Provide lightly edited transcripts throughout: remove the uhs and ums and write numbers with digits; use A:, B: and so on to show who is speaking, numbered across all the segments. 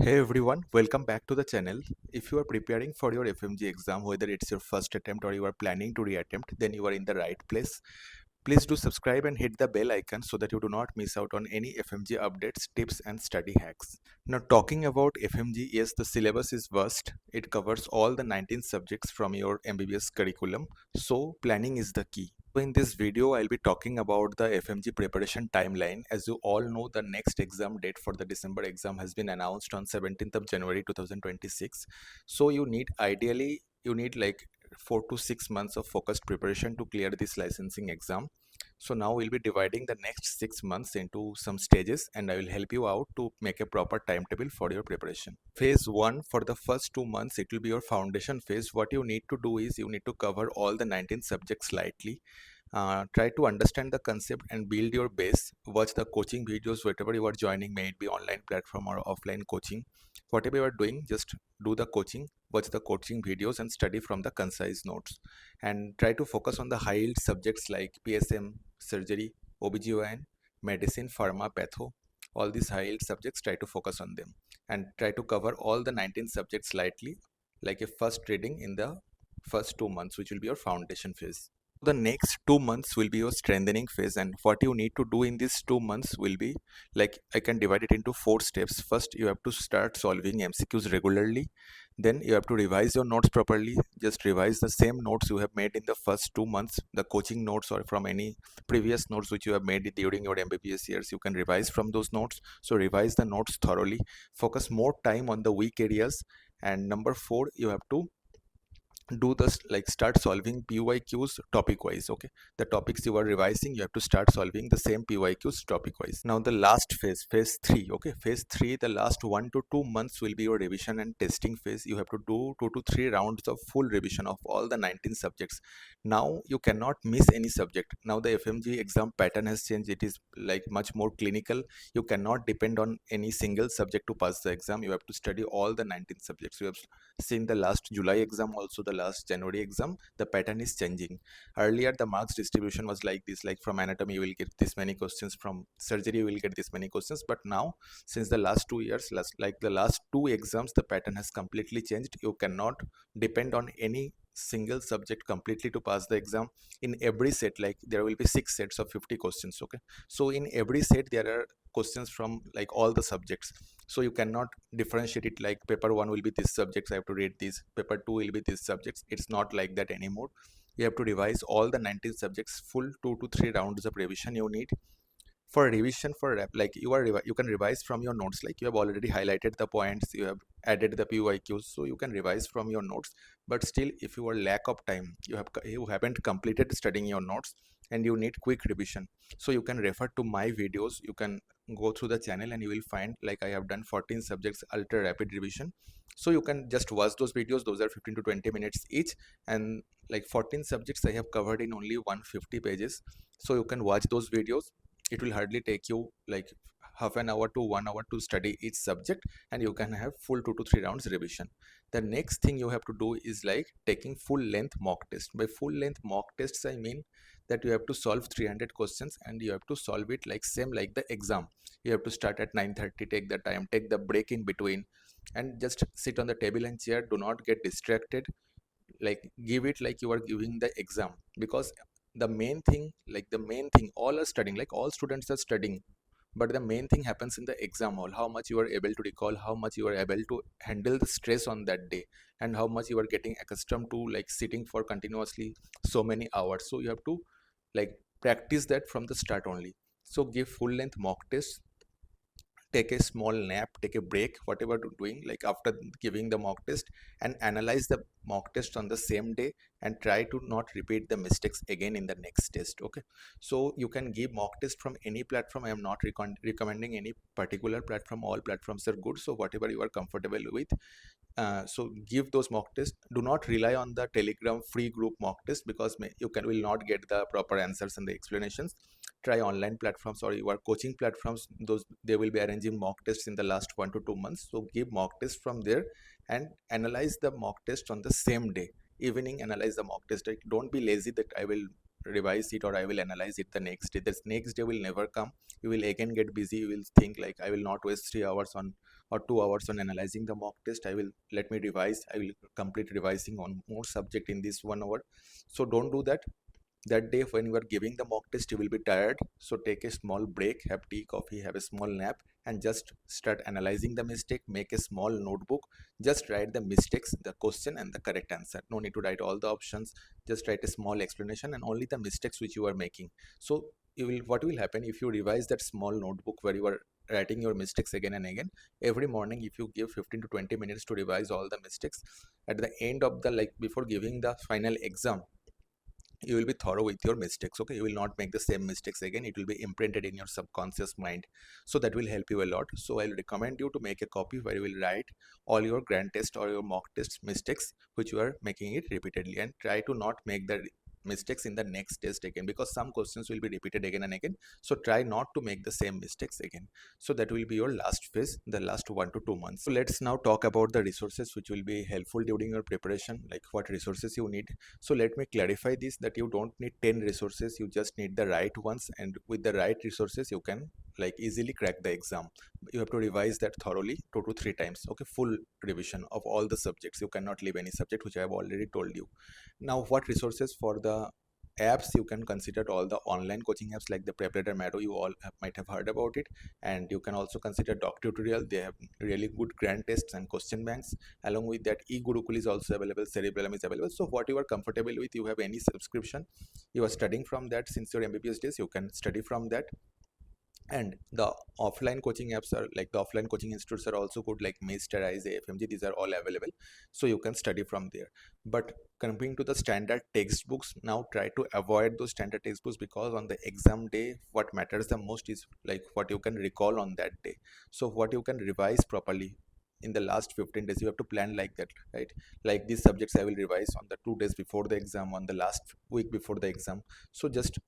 A: Hey everyone, welcome back to the channel. If you are preparing for your FMG exam, whether it's your first attempt or you are planning to reattempt, then you are in the right place. Please do subscribe and hit the bell icon so that you do not miss out on any FMG updates, tips and study hacks. Now talking about FMG, yes, the syllabus is vast. It covers all the 19 subjects from your MBBS curriculum. So planning is the key. So in this video, I'll be talking about the FMG preparation timeline. As you all know, the next exam date for the December exam has been announced on 17th of January 2026. So you need like 4 to 6 months of focused preparation to clear this licensing exam. So now we'll be dividing the next 6 months into some stages and I will help you out to make a proper timetable for your preparation. Phase 1, for the first 2 months, it will be your foundation phase. What you need to do is you need to cover all the 19 subjects lightly. Try to understand the concept and build your base. Watch the coaching videos, whatever you are joining, may it be online platform or offline coaching. Whatever you are doing, just do the coaching, watch the coaching videos and study from the concise notes. And try to focus on the high yield subjects like PSM, surgery, OBGYN, medicine, pharma, patho. All these high yield subjects, try to focus on them. And try to cover all the 19 subjects lightly, like a first reading in the first 2 months, which will be your foundation phase. The next 2 months will be your strengthening phase, and what you need to do in these 2 months will be, like, I can divide it into 4 steps. First, you have to start solving MCQs regularly. Then you have to revise your notes properly. Just revise the same notes you have made in the first 2 months, the coaching notes or from any previous notes which you have made during your MBBS years. You can revise from those notes. So revise the notes thoroughly. Focus more time on the weak areas. And number 4, you have to do this, like, start solving PYQs topic wise. Okay, the topics you are revising, you have to start solving the same PYQs topic wise. Now the last phase, phase 3. Okay, phase 3, the last 1 to 2 months will be your revision and testing phase. You have to do 2 to 3 rounds of full revision of all the 19 subjects. Now you cannot miss any subject. Now the FMG exam pattern has changed. It is like much more clinical. You cannot depend on any single subject to pass the exam. You have to study all the 19 subjects. You have seen the last July exam, also the last January exam, the pattern is changing. Earlier the marks distribution was like this, like from anatomy you will get this many questions, from surgery you will get this many questions. But now, since the last 2 years, like the last two exams, the pattern has completely changed. You cannot depend on any single subject completely to pass the exam. In every set, like, there will be 6 sets of 50 questions. Okay, so in every set there are questions from like all the subjects. So you cannot differentiate it like paper 1 will be this subjects, I have to read these, paper 2 will be these subjects. It's not like that anymore. You have to revise all the 19 subjects, full 2 to 3 rounds of revision you need. For revision, for like, you can revise from your notes, like you have already highlighted the points, you have added the PYQs, so you can revise from your notes. But still, if you are lack of time, you haven't completed studying your notes and you need quick revision, so you can refer to my videos. You can go through the channel and you will find, like, I have done 14 subjects ultra rapid revision. So you can just watch those videos. Those are 15 to 20 minutes each, and like 14 subjects I have covered in only 150 pages. So you can watch those videos. It will hardly take you like half an hour to 1 hour to study each subject, and you can have full 2 to 3 rounds revision. The next thing you have to do is like taking full length mock test. By full length mock tests, I mean that you have to solve 300 questions and you have to solve it like same like the exam. You have to start at 9:30, take the time, take the break in between, and just sit on the table and chair. Do not get distracted. Like, give it like you are giving the exam, because the main thing, like the main thing, all are studying, like all students are studying, but the main thing happens in the exam hall. How much you are able to recall, how much you are able to handle the stress on that day, and how much you are getting accustomed to like sitting for continuously so many hours. So you have to like practice that from the start only. So give full length mock tests, take a small nap, take a break, whatever you're doing, like after giving the mock test, and analyze the mock test on the same day, and try to not repeat the mistakes again in the next test. Okay, so you can give mock test from any platform. I am not recommending any particular platform. All platforms are good, so whatever you are comfortable with. So give those mock tests. Do not rely on the Telegram free group mock test, because will not get the proper answers and the explanations. Try online platforms or your coaching platforms. Those, they will be arranging mock tests in the last 1 to 2 months. So give mock tests from there and analyze the mock test on the same day. Evening, analyze the mock test. Like, don't be lazy that I will revise it or I will analyze it the next day. This next day will never come. You will again get busy. You will think like, I will not waste 3 hours on or 2 hours on analyzing the mock test. I will let me revise. I will complete revising on more subject in this 1 hour. So don't do that. That day when you are giving the mock test, you will be tired, so take a small break, have tea, coffee, have a small nap, and just start analyzing the mistake. Make a small notebook, just write the mistakes, the question and the correct answer. No need to write all the options, just write a small explanation and only the mistakes which you are making. So you will, what will happen if you revise that small notebook where you are writing your mistakes again and again, every morning if you give 15 to 20 minutes to revise all the mistakes, at the end of the, like before giving the final exam, you will be thorough with your mistakes. Okay, you will not make the same mistakes again. It will be imprinted in your subconscious mind, so that will help you a lot. So I'll recommend you to make a copy where you will write all your grand test or your mock test mistakes which you are making it repeatedly, and try to not make the mistakes in the next test again, because some questions will be repeated again and again. So try not to make the same mistakes again. So that will be your last phase, the last 1 to 2 months. So let's now talk about the resources which will be helpful during your preparation, like what resources you need. So let me clarify this, that you don't need 10 resources, you just need the right ones, and with the right resources you can like easily crack the exam. You have to revise that thoroughly 2 to 3 times. Okay, full revision of all the subjects. You cannot leave any subject, which I have already told you. Now, what resources for the apps? You can consider all the online coaching apps like the Preparator, Mado. You all might have heard about it. And you can also consider Doc Tutorial. They have really good grand tests and question banks. Along with that, eGurukul is also available, Cerebellum is available. So what you are comfortable with, you have any subscription, you are studying from that since your MBBS days, you can study from that. And the offline coaching apps are like, the offline coaching institutes are also good, like Mr. Rise, FMG, these are all available, so you can study from there. But coming to the standard textbooks, now try to avoid those standard textbooks, because on the exam day what matters the most is like what you can recall on that day. So what you can revise properly in the last 15 days, you have to plan like that, right? Like these subjects I will revise on the 2 days before the exam, on the last week before the exam. So just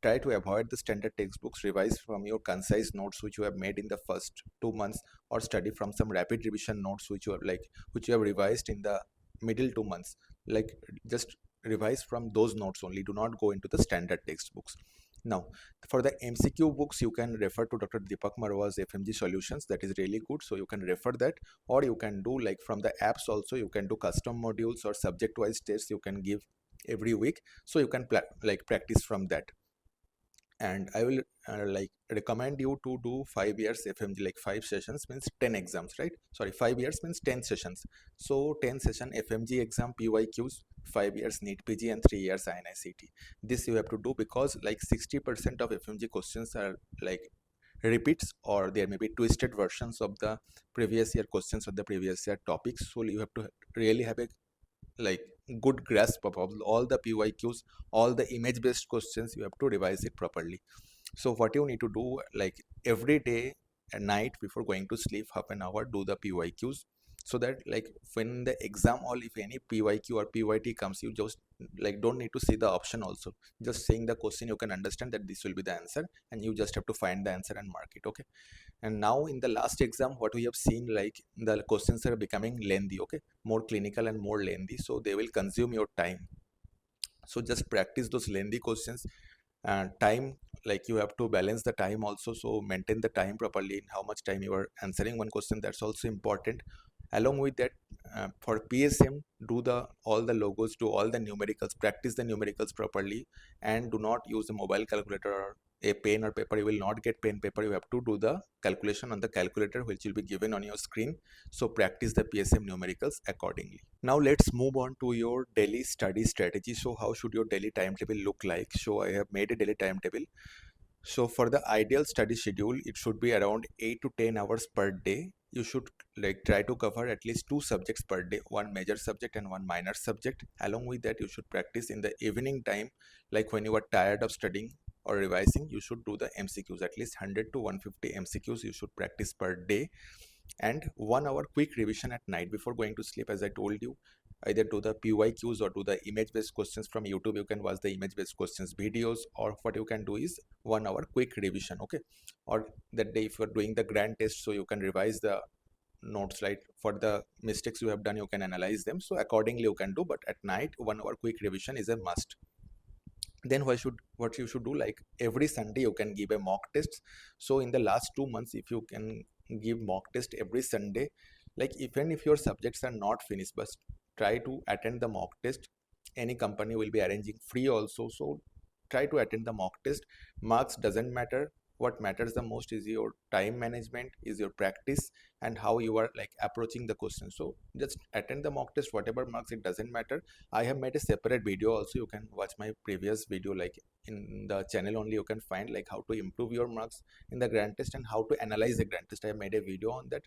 A: try to avoid the standard textbooks. Revise from your concise notes which you have made in the first 2 months, or study from some rapid revision notes which you have like, which you have revised in the middle 2 months. Like just revise from those notes only, do not go into the standard textbooks. Now for the MCQ books, you can refer to Dr. Deepak Marwa's FMG solutions. That is really good, so you can refer that. Or you can do like from the apps also, you can do custom modules or subject wise tests you can give every week, so you can like practice from that. And I will like recommend you to do 5 years FMG, like 5 sessions means 10 exams, right? Sorry, 5 years means 10 sessions. So 10 session FMG exam PYQs, 5 years NEET PG, and 3 years INICT. This you have to do, because like 60% of FMG questions are like repeats, or there may be twisted versions of the previous year questions or the previous year topics. So you have to really have a like good grasp of all the PYQs, all the image based questions. You have to revise it properly. So what you need to do, like every day at night before going to sleep, half an hour, do the PYQs, so that like when the exam, or if any PYQ or PYT comes, you just like don't need to see the option also. Just saying the question, you can understand that this will be the answer, and you just have to find the answer and mark it. Okay. And now in the last exam, what we have seen, like the questions are becoming lengthy, okay, more clinical and more lengthy, so they will consume your time. So just practice those lengthy questions. And time, like you have to balance the time also, so maintain the time properly in how much time you are answering one question. That's also important. Along with that, for PSM, do the all the logos, do all the numericals, practice the numericals properly, and do not use a mobile calculator or a pen or paper. You will not get pen paper, you have to do the calculation on the calculator which will be given on your screen. So practice the PSM numericals accordingly. Now let's move on to your daily study strategy. So how should your daily timetable look like? So I have made a daily timetable. So for the ideal study schedule, it should be around 8 to 10 hours per day. You should like try to cover at least 2 subjects per day, one major subject and one minor subject. Along with that, you should practice in the evening time, like when you are tired of studying or revising, you should do the MCQs, at least 100 to 150 MCQs you should practice per day. And 1 hour quick revision at night before going to sleep. As I told you, either do the PYQs or do the image based questions from YouTube. You can watch the image based questions videos, or what you can do is 1 hour quick revision. Okay. Or that day if you're doing the grand test, so you can revise the notes, right? For the mistakes you have done, you can analyze them, so accordingly you can do. But at night, 1 hour quick revision is a must. Then what you should do, like every Sunday you can give a mock test. So in the last 2 months, if you can give mock test every Sunday. Like even if your subjects are not finished, but try to attend the mock test. Any company will be arranging free also, so try to attend the mock test. Marks doesn't matter. What matters the most is your time management, is your practice, and how you are like approaching the question. So just attend the mock test, whatever marks, it doesn't matter. I have made a separate video also. You can watch my previous video, like in the channel only you can find like how to improve your marks in the grand test and how to analyze the grand test. I have made a video on that.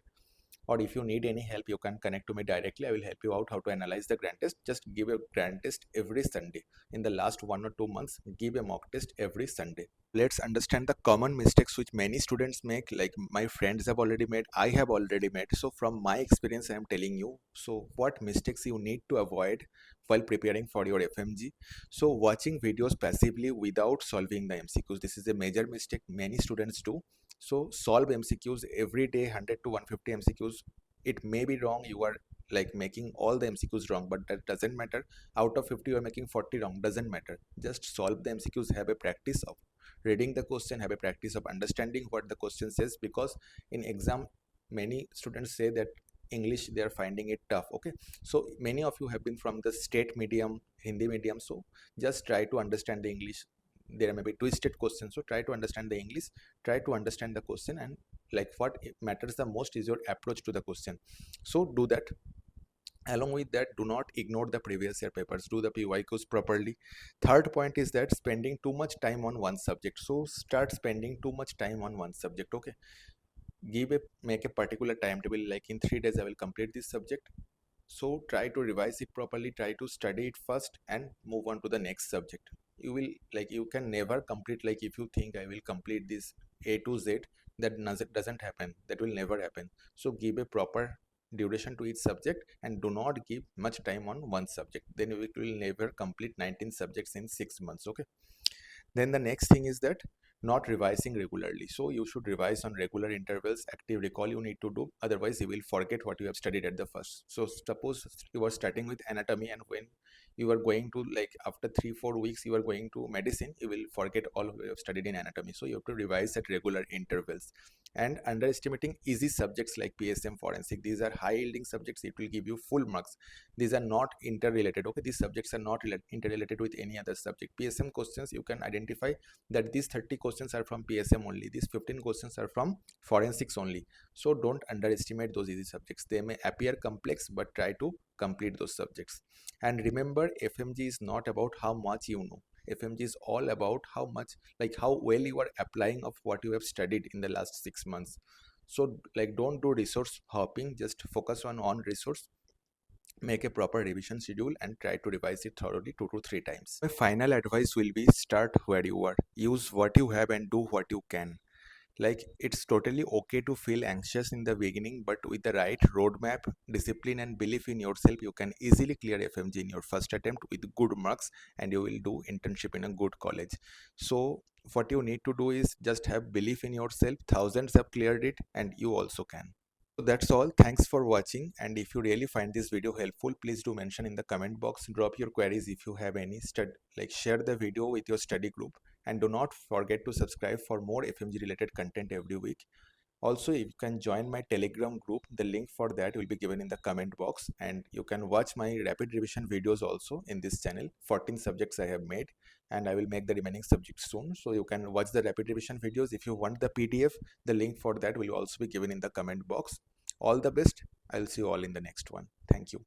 A: Or if you need any help, you can connect to me directly. I will help you out how to analyze the grand test. Just give a grand test every Sunday. In the last 1 or 2 months, give a mock test every Sunday. Let's understand the common mistakes which many students make, like my friends have already made, I have already made. So from my experience, I am telling you, so what mistakes you need to avoid while preparing for your FMG. So watching videos passively without solving the MCQs, this is a major mistake many students do. So solve MCQs every day, 100 to 150 MCQs. It may be wrong, you are like making all the MCQs wrong, but that doesn't matter. Out of 50 you are making 40 wrong, doesn't matter. Just solve the MCQs, have a practice of reading the question, have a practice of understanding what the question says, because in exam many students say that English they are finding it tough. Okay, so many of you have been from the state medium, Hindi medium, so just try to understand the English. There may be twisted questions, so try to understand the English, try to understand the question, and like what matters the most is your approach to the question. So do that. Along with that, do not ignore the previous year papers, do the PYQs properly. Third point is that spending too much time on one subject. So start spending too much time on one subject. Okay, make a particular timetable, like in 3 days I will complete this subject. So try to revise it properly, try to study it first and move on to the next subject. You will like, you can never complete, like if you think I will complete this A to Z, that doesn't happen, that will never happen. So give a proper duration to each subject and do not give much time on one subject, then you will never complete 19 subjects in 6 months. Okay, then the next thing is that not revising regularly. So you should revise on regular intervals. Active recall you need to do, otherwise you will forget what you have studied at the first. So suppose you are starting with anatomy, and when you are going to, like after 3-4 weeks you are going to medicine, you will forget all of you have studied in anatomy. So you have to revise at regular intervals. And underestimating easy subjects like PSM, forensic, these are high yielding subjects, it will give you full marks. These are not interrelated. Okay, these subjects are not interrelated with any other subject. PSM questions, you can identify that these 30 questions are from PSM only, these 15 questions are from forensics only. So don't underestimate those easy subjects. They may appear complex, but try to complete those subjects. And remember, FMG is not about how much you know. FMG is all about how much, like how well you are applying of what you have studied in the last 6 months. So like don't do resource hopping, just focus on resource. Make a proper revision schedule and try to revise it thoroughly 2 to 3 times. My final advice will be, start where you are, use what you have and do what you can. Like it's totally okay to feel anxious in the beginning, but with the right roadmap, discipline and belief in yourself, you can easily clear FMG in your first attempt with good marks, and you will do internship in a good college. So what you need to do is just have belief in yourself. Thousands have cleared it and you also can. So that's all. Thanks for watching, and if you really find this video helpful, please do mention in the comment box. Drop your queries if you have any. Share the video with your study group, and do not forget to subscribe for more FMG related content every week. Also, you can join my Telegram group. The link for that will be given in the comment box, and you can watch my rapid revision videos also in this channel. 14 subjects I have made, and I will make the remaining subjects soon. So you can watch the rapid revision videos. If you want the PDF, the link for that will also be given in the comment box. All the best. I'll see you all in the next one. Thank you.